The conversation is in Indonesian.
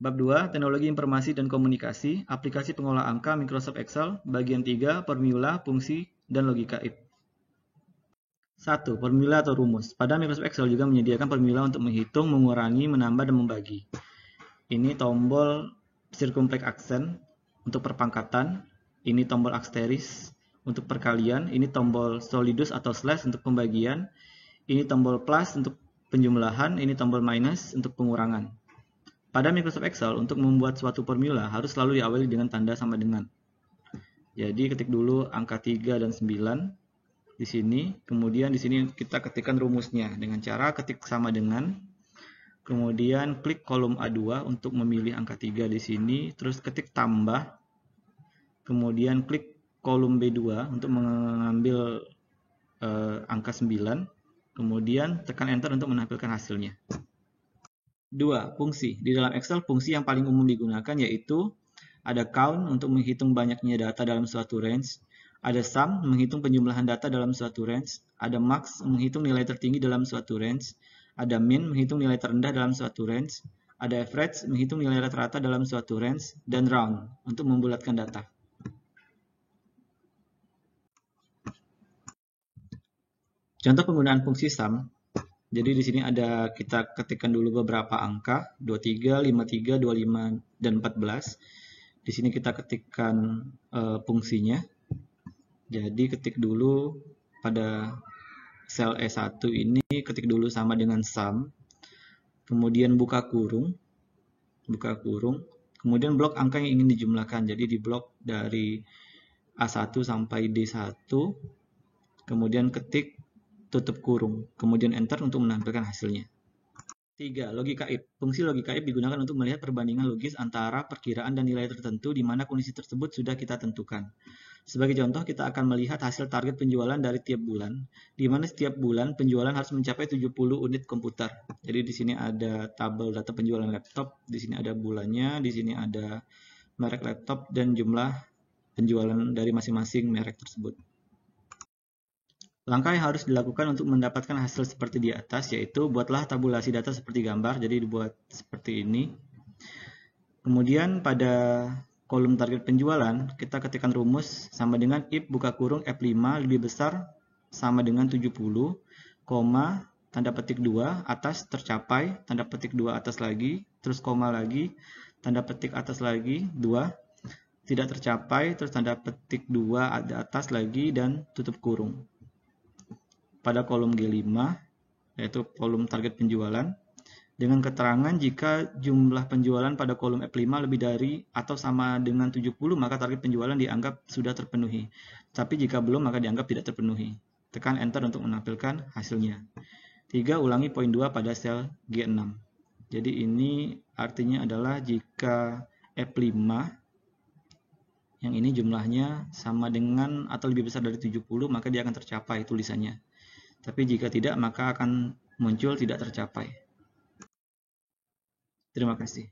Bab 2, Teknologi Informasi dan Komunikasi, Aplikasi Pengolah Angka Microsoft Excel, Bagian 3, Formula, Fungsi, dan Logika if. 1. Formula atau rumus. Pada Microsoft Excel juga menyediakan formula untuk menghitung, mengurangi, menambah, dan membagi. Ini tombol circumflex accent untuk perpangkatan, ini tombol asterisk untuk perkalian, ini tombol solidus atau slash untuk pembagian, ini tombol plus untuk penjumlahan, ini tombol minus untuk pengurangan. Pada Microsoft Excel, untuk membuat suatu formula harus selalu diawali dengan tanda sama dengan. Jadi ketik dulu angka 3 dan 9 di sini, kemudian di sini kita ketikkan rumusnya dengan cara ketik sama dengan, kemudian klik kolom A2 untuk memilih angka 3 di sini, terus ketik tambah, kemudian klik kolom B2 untuk mengambil angka 9, kemudian tekan enter untuk menampilkan hasilnya. 2. Fungsi. Di dalam Excel, fungsi yang paling umum digunakan yaitu ada count untuk menghitung banyaknya data dalam suatu range, ada sum menghitung penjumlahan data dalam suatu range, ada max menghitung nilai tertinggi dalam suatu range, ada min menghitung nilai terendah dalam suatu range, ada average menghitung nilai rata-rata dalam suatu range, dan round untuk membulatkan data. Contoh penggunaan fungsi sum. Jadi di sini ada kita ketikkan dulu beberapa angka 23, 53, 25 dan 14. Di sini kita ketikkan fungsinya. Jadi ketik dulu pada sel E1 ini ketik dulu sama dengan sum. Kemudian buka kurung. Kemudian blok angka yang ingin dijumlahkan. Jadi di blok dari A1 sampai D1. Kemudian ketik tutup kurung, kemudian enter untuk menampilkan hasilnya. 3. Logika if. Fungsi logika if digunakan untuk melihat perbandingan logis antara perkiraan dan nilai tertentu di mana kondisi tersebut sudah kita tentukan. Sebagai contoh, kita akan melihat hasil target penjualan dari tiap bulan, di mana setiap bulan penjualan harus mencapai 70 unit komputer. Jadi di sini ada tabel data penjualan laptop, di sini ada bulannya, di sini ada merek laptop dan jumlah penjualan dari masing-masing merek tersebut. Langkah yang harus dilakukan untuk mendapatkan hasil seperti di atas yaitu buatlah tabulasi data seperti gambar, jadi dibuat seperti ini. Kemudian pada kolom target penjualan kita ketikkan rumus sama dengan if buka kurung F5 lebih besar sama dengan 70, tanda petik 2 atas tercapai, tanda petik 2 atas lagi, terus koma lagi, tanda petik atas lagi 2, tidak tercapai, terus tanda petik 2 ada atas lagi dan tutup kurung. Pada kolom G5, yaitu kolom target penjualan, dengan keterangan jika jumlah penjualan pada kolom F5 lebih dari atau sama dengan 70, maka target penjualan dianggap sudah terpenuhi. Tapi jika belum, maka dianggap tidak terpenuhi. Tekan enter untuk menampilkan hasilnya. 3. Ulangi poin 2 pada sel G6. Jadi ini artinya adalah jika F5, yang ini jumlahnya sama dengan atau lebih besar dari 70, maka dia akan tercapai tulisannya. Tapi jika tidak, maka akan muncul tidak tercapai. Terima kasih.